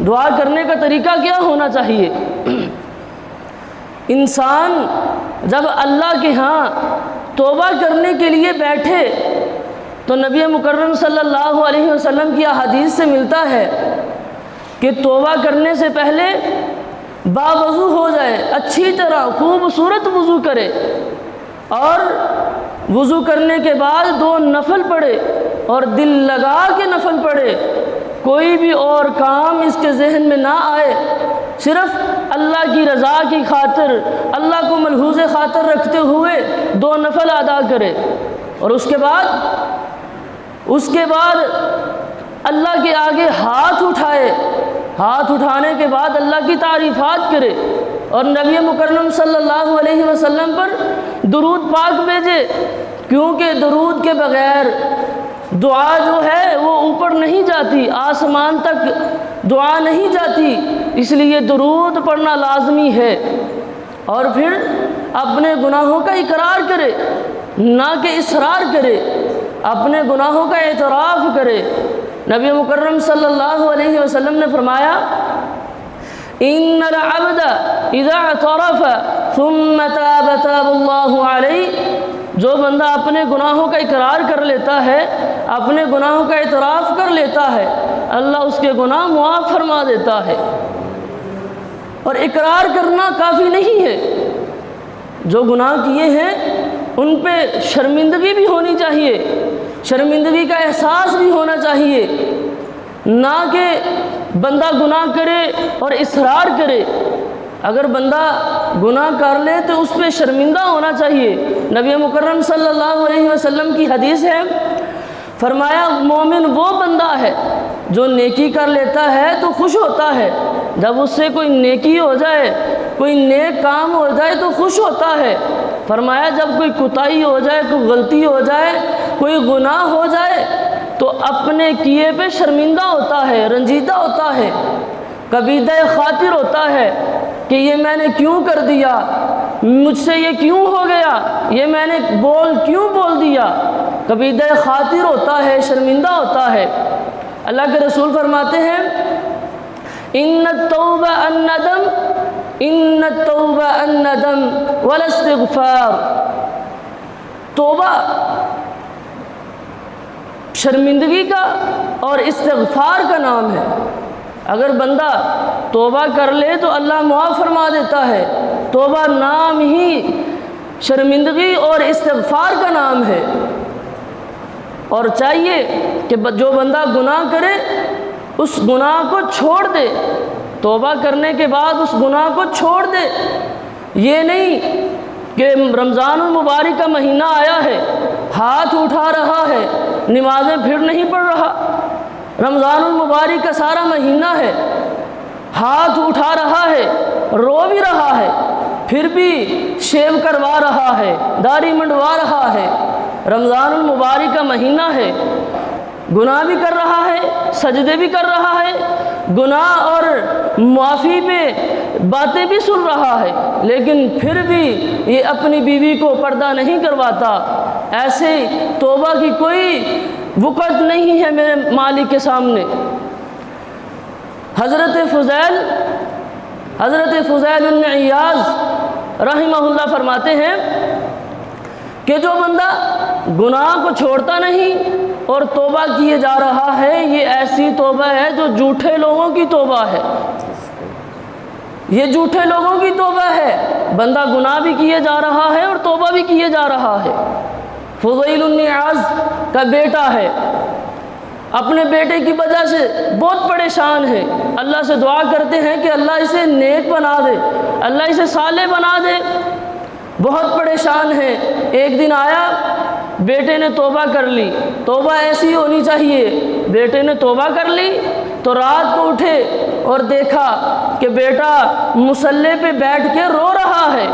دعا کرنے کا طریقہ کیا ہونا چاہیے؟ انسان جب اللہ کے ہاں توبہ کرنے کے لیے بیٹھے تو نبی مکرم صلی اللہ علیہ وسلم کی احادیث سے ملتا ہے کہ توبہ کرنے سے پہلے باوضو ہو جائے، اچھی طرح خوبصورت وضو کرے، اور وضو کرنے کے بعد 2 نفل پڑھے اور دل لگا کے نفل پڑھے، کوئی بھی اور کام اس کے ذہن میں نہ آئے، صرف اللہ کی رضا کی خاطر، اللہ کو ملحوظ خاطر رکھتے ہوئے 2 نفل ادا کرے، اور اس کے بعد اللہ کے آگے ہاتھ اٹھائے، ہاتھ اٹھانے کے بعد اللہ کی تعریفات کرے، اور نبی مکرم صلی اللہ علیہ وسلم پر درود پاک بھیجے، کیونکہ درود کے بغیر دعا جو ہے وہ اوپر نہیں جاتی، آسمان تک دعا نہیں جاتی، اس لیے درود پڑھنا لازمی ہے۔ اور پھر اپنے گناہوں کا اقرار کرے، نہ کہ اصرار کرے، اپنے گناہوں کا اعتراف کرے۔ نبی مکرم صلی اللہ علیہ وسلم نے فرمایا، ان العبد اذا اعترف ثم تاب تاب اللہ علیہ، جو بندہ اپنے گناہوں کا اقرار کر لیتا ہے، اپنے گناہوں کا اعتراف کر لیتا ہے، اللہ اس کے گناہ معاف فرما دیتا ہے۔ اور اقرار کرنا کافی نہیں ہے، جو گناہ کیے ہیں ان پہ شرمندگی بھی ہونی چاہیے، شرمندگی کا احساس بھی ہونا چاہیے، نہ کہ بندہ گناہ کرے اور اصرار کرے۔ اگر بندہ گناہ کر لے تو اس پہ شرمندہ ہونا چاہیے۔ نبی مکرم صلی اللہ علیہ وسلم کی حدیث ہے، فرمایا مومن وہ بندہ ہے جو نیکی کر لیتا ہے تو خوش ہوتا ہے، جب اس سے کوئی نیکی ہو جائے، کوئی نیک کام ہو جائے تو خوش ہوتا ہے۔ فرمایا جب کوئی کوتاہی ہو جائے، کوئی غلطی ہو جائے، کوئی گناہ ہو جائے تو اپنے کیے پہ شرمندہ ہوتا ہے، رنجیدہ ہوتا ہے، کبیدہ خاطر ہوتا ہے کہ یہ میں نے کیوں کر دیا، مجھ سے یہ کیوں ہو گیا، یہ میں نے کیوں بول دیا، کبیدہ خاطر ہوتا ہے، شرمندہ ہوتا ہے۔ اللہ کے رسول فرماتے ہیں، ان التوبہ الندم، ان التوبہ الندم والاستغفار، توبہ شرمندگی کا اور استغفار کا نام ہے۔ اگر بندہ توبہ کر لے تو اللہ معاف فرما دیتا ہے۔ توبہ نام ہی شرمندگی اور استغفار کا نام ہے، اور چاہیے کہ جو بندہ گناہ کرے اس گناہ کو چھوڑ دے، توبہ کرنے کے بعد اس گناہ کو چھوڑ دے۔ یہ نہیں کہ رمضان المبارک کا مہینہ آیا ہے، ہاتھ اٹھا رہا ہے، نمازیں پھر نہیں پڑھ رہا، رمضان المبارک کا سارا مہینہ ہے، ہاتھ اٹھا رہا ہے، رو بھی رہا ہے، پھر بھی شیو کروا رہا ہے، داڑھی منڈوا رہا ہے، رمضان المبارک کا مہینہ ہے، گناہ بھی کر رہا ہے، سجدے بھی کر رہا ہے، گناہ اور معافی پہ باتیں بھی سن رہا ہے، لیکن پھر بھی یہ اپنی بیوی کو پردہ نہیں کرواتا۔ ایسے توبہ کی کوئی وقت نہیں ہے میرے مالک کے سامنے۔ حضرت فضیل بن عیاض رحمہ اللہ فرماتے ہیں کہ جو بندہ گناہ کو چھوڑتا نہیں اور توبہ کیے جا رہا ہے، یہ ایسی توبہ ہے جو جھوٹے لوگوں کی توبہ ہے، یہ جھوٹے لوگوں کی توبہ ہے۔ بندہ گناہ بھی کیے جا رہا ہے اور توبہ بھی کیے جا رہا ہے۔ فضیل بن عیاض کا بیٹا ہے، اپنے بیٹے کی وجہ سے بہت پریشان ہے، اللہ سے دعا کرتے ہیں کہ اللہ اسے نیک بنا دے، اللہ اسے صالح بنا دے، بہت پریشان ہے۔ ایک دن آیا، بیٹے نے توبہ کر لی، توبہ ایسی ہونی چاہیے، بیٹے نے توبہ کر لی تو رات کو اٹھے اور دیکھا کہ بیٹا مصلی پہ بیٹھ کے رو رہا ہے،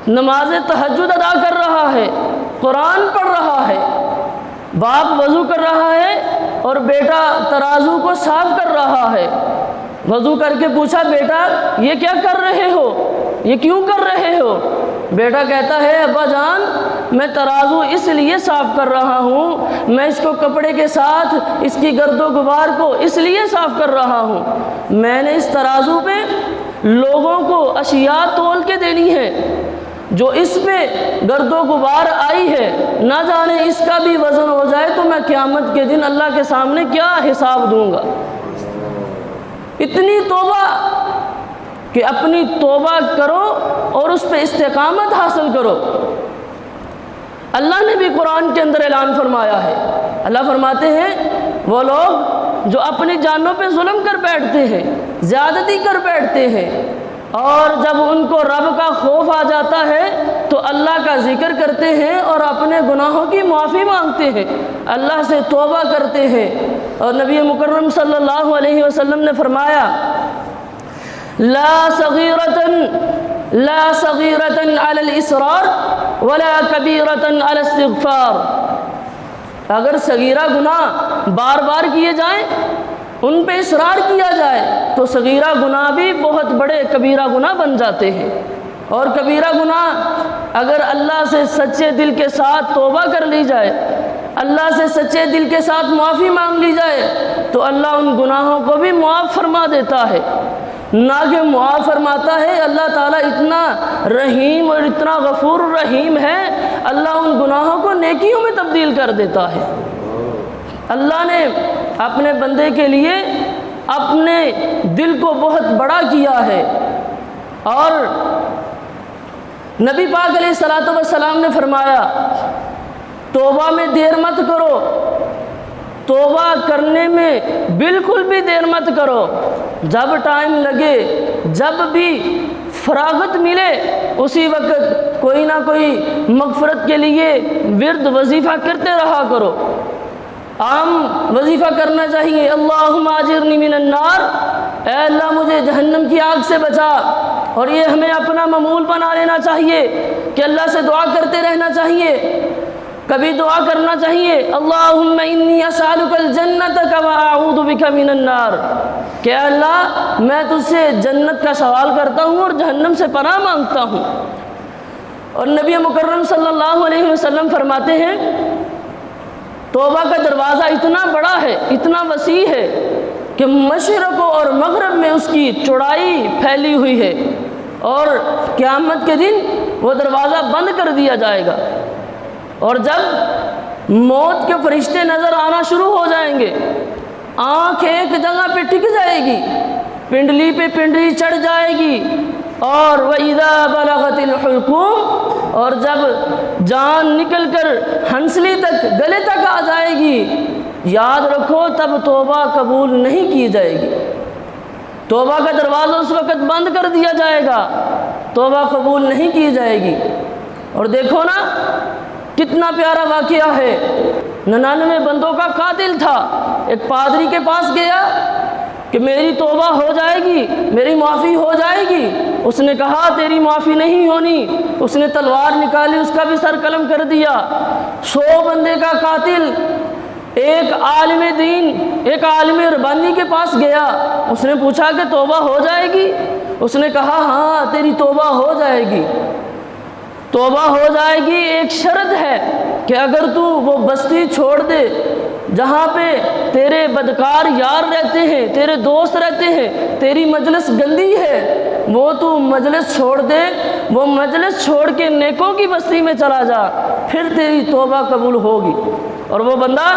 نماز تہجد ادا کر رہا ہے، قرآن پڑھ رہا ہے، باپ وضو کر رہا ہے اور بیٹا ترازو کو صاف کر رہا ہے۔ وضو کر کے پوچھا، بیٹا یہ کیا کر رہے ہو، یہ کیوں کر رہے ہو؟ بیٹا کہتا ہے ابا جان میں ترازو اس لیے صاف کر رہا ہوں، میں اس کو کپڑے کے ساتھ اس کی گرد و غبار کو اس لیے صاف کر رہا ہوں، میں نے اس ترازو پہ لوگوں کو اشیاء تول کے دینی ہے، جو اس پہ گرد و غبار آئی ہے نہ جانے اس کا بھی وزن ہو جائے تو میں قیامت کے دن اللہ کے سامنے کیا حساب دوں گا۔ اتنی توبہ کہ اپنی توبہ کرو اور اس پہ استقامت حاصل کرو۔ اللہ نے بھی قرآن کے اندر اعلان فرمایا ہے، اللہ فرماتے ہیں وہ لوگ جو اپنی جانوں پہ ظلم کر بیٹھتے ہیں، زیادتی کر بیٹھتے ہیں، اور جب ان کو رب کا خوف آ جاتا ہے تو اللہ کا ذکر کرتے ہیں اور اپنے گناہوں کی معافی مانگتے ہیں، اللہ سے توبہ کرتے ہیں۔ اور نبی مکرم صلی اللہ علیہ وسلم نے فرمایا لا صغیرۃ علی الاصرار ولا کبیرۃ علی الاستغفار، اگر صغیرہ گناہ بار بار کیے جائیں، ان پہ اصرار کیا جائے تو صغیرہ گناہ بھی بہت بڑے کبیرہ گناہ بن جاتے ہیں، اور کبیرہ گناہ اگر اللہ سے سچے دل کے ساتھ توبہ کر لی جائے، اللہ سے سچے دل کے ساتھ معافی مانگ لی جائے تو اللہ ان گناہوں کو بھی معاف فرما دیتا ہے۔ نہ کہ معاف فرماتا ہے، اللہ تعالیٰ اتنا رحیم اور اتنا غفور رحیم ہے، اللہ ان گناہوں کو نیکیوں میں تبدیل کر دیتا ہے۔ اللہ نے اپنے بندے کے لیے اپنے دل کو بہت بڑا کیا ہے، اور نبی پاک علیہ الصلوۃ والسلام نے فرمایا توبہ میں دیر مت کرو، توبہ کرنے میں بالکل بھی دیر مت کرو، جب ٹائم لگے، جب بھی فراغت ملے اسی وقت کوئی نہ کوئی مغفرت کے لیے ورد وظیفہ کرتے رہا کرو۔ عام وظیفہ کرنا چاہیے، اللہم اجرنی من النار، اے اللہ مجھے جہنم کی آگ سے بچا، اور یہ ہمیں اپنا معمول بنا لینا چاہیے کہ اللہ سے دعا کرتے رہنا چاہیے۔ کبھی دعا کرنا چاہیے اللہم انی اسألک الجنۃ واعوذ بک من النار، کہ اللہ میں تجھ سے جنت کا سوال کرتا ہوں اور جہنم سے پناہ مانگتا ہوں۔ اور نبی مکرم صلی اللہ علیہ وسلم فرماتے ہیں توبہ کا دروازہ اتنا بڑا ہے، اتنا وسیع ہے کہ مشرق اور مغرب میں اس کی چوڑائی پھیلی ہوئی ہے، اور قیامت کے دن وہ دروازہ بند کر دیا جائے گا، اور جب موت کے فرشتے نظر آنا شروع ہو جائیں گے، آنکھ ایک جگہ پہ ٹک جائے گی، پنڈلی پہ پنڈلی چڑھ جائے گی، اور وَإِذَا بَلَغَتِ الْحُلْقُومَ، اور جب جان نکل کر ہنسلی تک، گلے تک آ جائے گی، یاد رکھو تب توبہ قبول نہیں کی جائے گی، توبہ کا دروازہ اس وقت بند کر دیا جائے گا، توبہ قبول نہیں کی جائے گی۔ اور دیکھو نا کتنا پیارا واقعہ ہے، 99 بندوں کا قاتل تھا، ایک پادری کے پاس گیا کہ میری توبہ ہو جائے گی، میری معافی ہو جائے گی، اس نے کہا تیری معافی نہیں ہونی، اس نے تلوار نکالی، اس کا بھی سر قلم کر دیا۔ 100 بندے کا قاتل ایک عالم دین، ایک عالم ربانی کے پاس گیا، اس نے پوچھا کہ توبہ ہو جائے گی؟ اس نے کہا ہاں تیری توبہ ہو جائے گی، توبہ ہو جائے گی، ایک شرط ہے کہ اگر تو وہ بستی چھوڑ دے جہاں پہ تیرے بدکار یار رہتے ہیں، تیرے دوست رہتے ہیں، تیری مجلس گندی ہے، وہ تو مجلس چھوڑ دے، وہ مجلس چھوڑ کے نیکوں کی بستی میں چلا جا، پھر تیری توبہ قبول ہوگی۔ اور وہ بندہ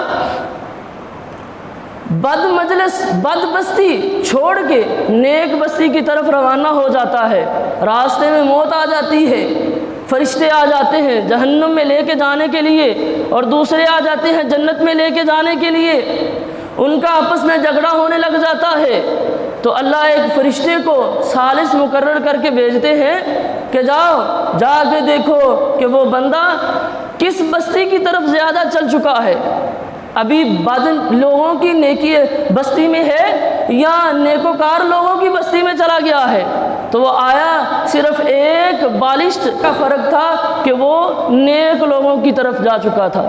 بد مجلس، بد بستی چھوڑ کے نیک بستی کی طرف روانہ ہو جاتا ہے، راستے میں موت آ جاتی ہے، فرشتے آ جاتے ہیں جہنم میں لے کے جانے کے لیے، اور دوسرے آ جاتے ہیں جنت میں لے کے جانے کے لیے، ان کا آپس میں جھگڑا ہونے لگ جاتا ہے، تو اللہ ایک فرشتے کو ثالث مقرر کر کے بھیجتے ہیں کہ جاؤ جا کے دیکھو کہ وہ بندہ کس بستی کی طرف زیادہ چل چکا ہے، ابھی بد لوگوں کی نیکی بستی میں ہے یا نیکوکار لوگوں کی بستی میں چلا گیا ہے۔ تو وہ آیا، صرف ایک بالشت کا فرق تھا کہ وہ نیک لوگوں کی طرف جا چکا تھا،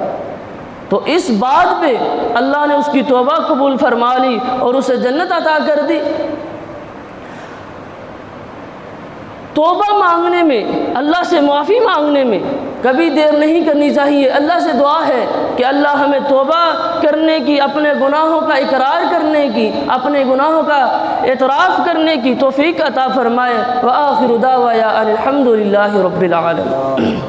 تو اس بات پہ اللہ نے اس کی توبہ قبول فرما لی اور اسے جنت عطا کر دی۔ توبہ مانگنے میں، اللہ سے معافی مانگنے میں کبھی دیر نہیں کرنی چاہیے۔ اللہ سے دعا ہے کہ اللہ ہمیں توبہ کرنے کی، اپنے گناہوں کا اقرار کرنے کی، اپنے گناہوں کا اعتراف کرنے کی توفیق عطا فرمائے۔ وآخر دعوانا ان الحمد للہ رب العالمین۔